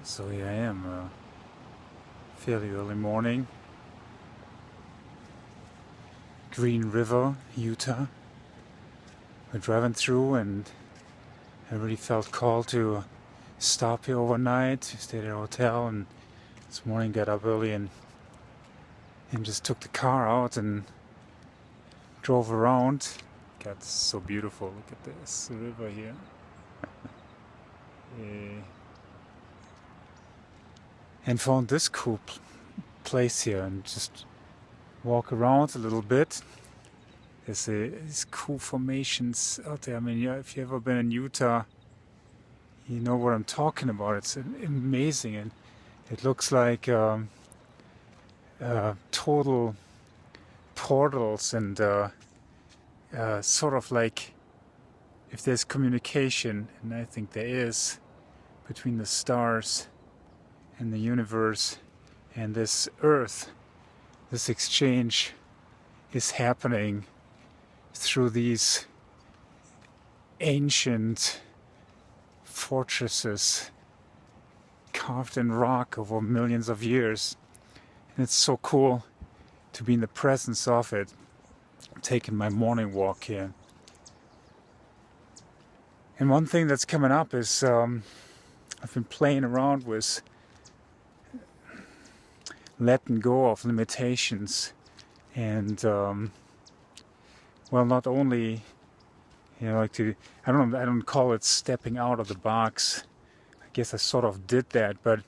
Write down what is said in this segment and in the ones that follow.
So here I am, fairly early morning, Green River, Utah. We're driving through and I really felt called to stop here overnight, stay at a hotel, and this morning got up early and just took the car out and drove around. God, it's so beautiful. Look at this river here. And found this cool place here and just walk around a little bit. There's these cool formations out there. I mean, yeah, if you've ever been in Utah, you know what I'm talking about. It's amazing, and it looks like total portals and sort of like if there's communication, and I think there is, between the stars and the universe and this earth, this exchange is happening through these ancient fortresses carved in rock over millions of years. And it's so cool to be in the presence of it. I'm taking my morning walk here. And one thing that's coming up is I've been playing around with letting go of limitations and well, not only, you know, like I don't call it stepping out of the box. I guess I sort of did that, but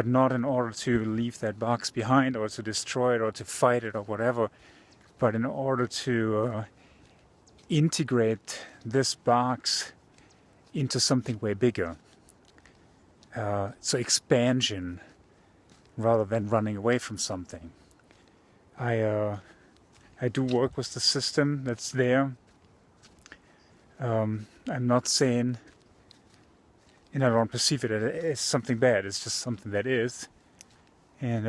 not in order to leave that box behind or to destroy it or to fight it or whatever, but in order to integrate this box into something way bigger. So expansion rather than running away from something. I do work with the system that's there. I'm not saying, and I don't perceive it as something bad. It's just something that is. And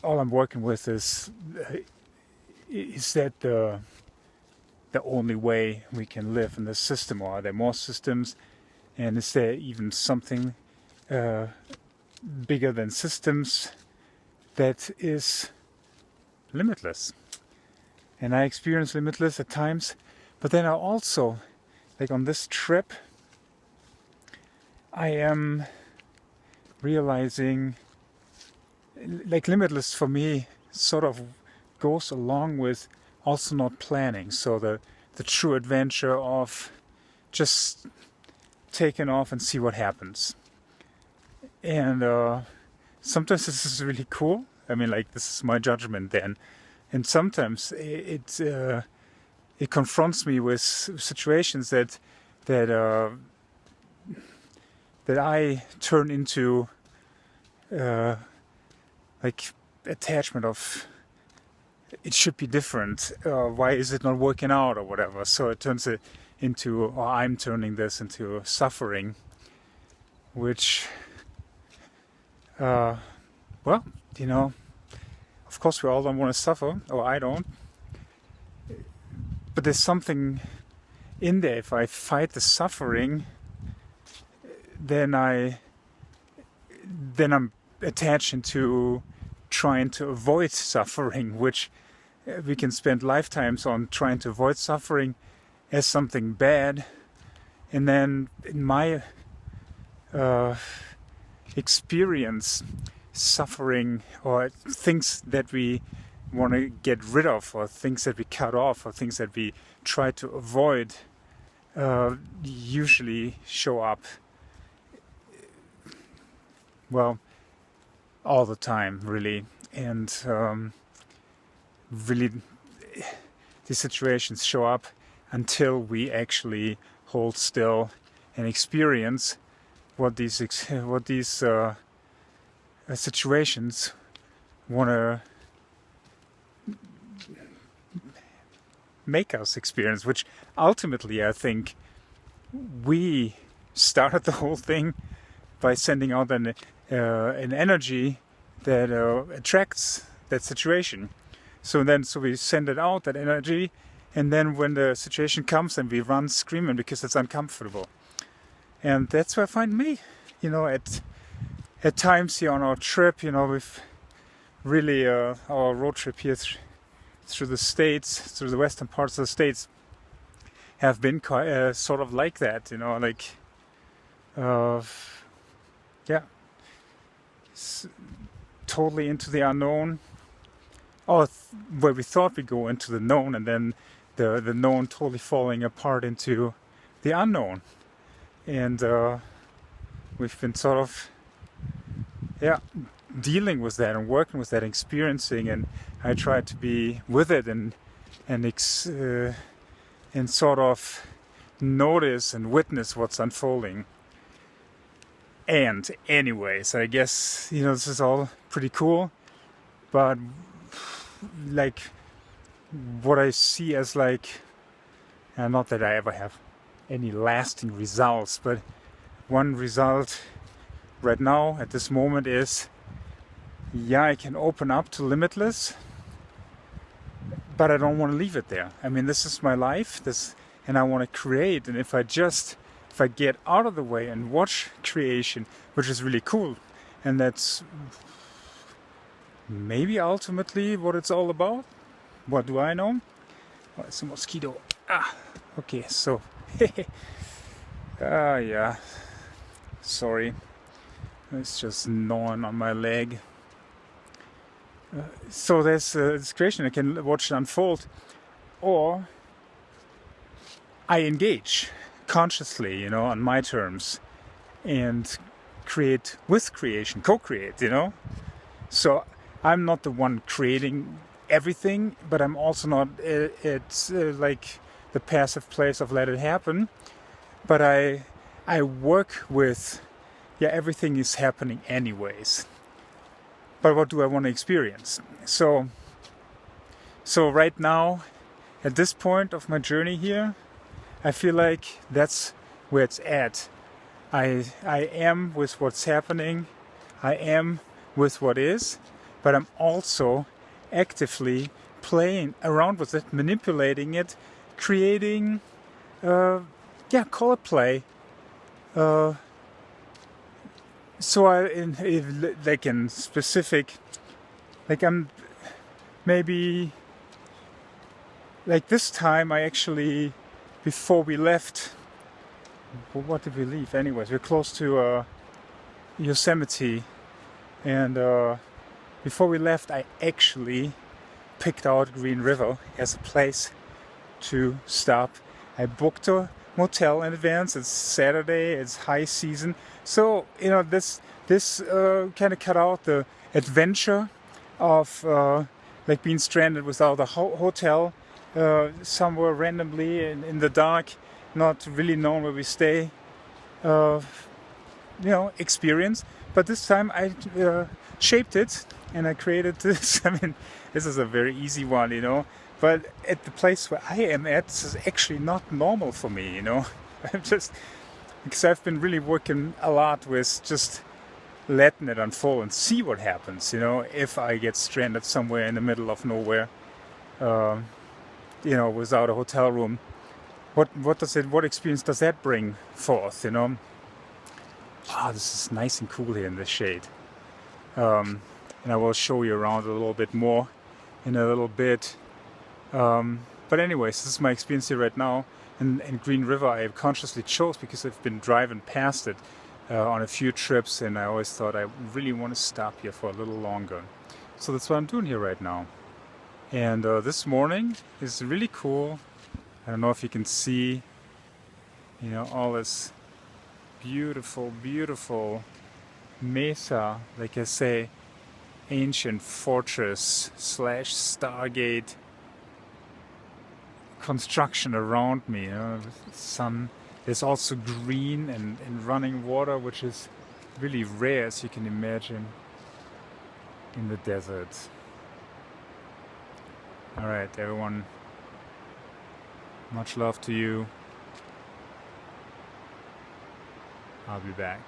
all I'm working with is that the only way we can live in this system, or are there more systems? And is there even something bigger than systems that is limitless? And I experience limitless at times, but then I also, like on this trip, I am realizing, like, limitless for me sort of goes along with also not planning. So the true adventure of just taking off and see what happens. And sometimes this is really cool. I mean, like, this is my judgment then. And sometimes it confronts me with situations that I turn into like attachment of it should be different. Why is it not working out or whatever? So it turns it into, or I'm turning this into suffering, which, well, you know, of course we all don't want to suffer, or I don't. But there's something in there. If I fight the suffering, then I'm attaching to trying to avoid suffering, which we can spend lifetimes on trying to avoid suffering as something bad. And then in my experience, suffering or things that we want to get rid of, or things that we cut off, or things that we try to avoid, usually show up, well, all the time, really. And really these situations show up until we actually hold still and experience what these situations want to make us experience, which ultimately I think we started the whole thing by sending out an energy that attracts that situation. So we send it out, that energy, and then when the situation comes, then we run screaming because it's uncomfortable. And that's where I find me. you know, at times here on our trip, you know, we've really our road trip here through the states, through the western parts of the states, have been sort of like that, you know, like yeah, totally into the unknown, or where we thought we'd go into the known, and then the known totally falling apart into the unknown. And we've been sort of, yeah, dealing with that and working with that, experiencing, and I try to be with it and sort of notice and witness what's unfolding. And anyways, I guess, you know, this is all pretty cool, but like what I see as like, not that I ever have any lasting results, but one result right now at this moment is, yeah, I can open up to limitless, but I don't want to leave it there. I mean, this is my life, and I want to create. And if I get out of the way and watch creation, which is really cool, and that's maybe ultimately what it's all about. What do I know? Oh, it's a mosquito. Okay, so yeah, sorry, it's just gnawing on my leg. So there's this creation, I can watch it unfold, or I engage consciously, you know, on my terms, and create with creation, co-create, you know. So I'm not the one creating everything, but I'm also not it's like the passive place of let it happen, but I work with, yeah, everything is happening anyways, but what do I want to experience? So right now, at this point of my journey here, I feel like that's where it's at. I am with what's happening, I am with what is, but I'm also actively playing around with it, manipulating it, creating, call it play. So in specific, like I'm maybe, like this time I actually, before we left, what did we leave? Anyways, we're close to Yosemite, and before we left, I actually picked out Green River as a place to stop. I booked a motel in advance. It's Saturday, it's high season, so you know this kind of cut out the adventure of like being stranded without a hotel somewhere randomly in the dark, not really knowing where we stay, experience. But this time I shaped it and I created this. I mean, this is a very easy one, you know, but at the place where I am at, this is actually not normal for me, you know. I'm just, because I've been really working a lot with just letting it unfold and see what happens, you know, if I get stranded somewhere in the middle of nowhere, without a hotel room. What experience does that bring forth, you know? This is nice and cool here in the shade. And I will show you around a little bit more in a little bit. But anyways, this is my experience here right now. And Green River I consciously chose because I've been driving past it on a few trips, and I always thought I really want to stop here for a little longer. So that's what I'm doing here right now. And this morning is really cool. I don't know if you can see, you know, all this beautiful, beautiful mesa, like I say, ancient fortress / Stargate construction around me. You know, the sun. There's also green and running water, which is really rare, as you can imagine, in the desert. All right, everyone. Much love to you. I'll be back.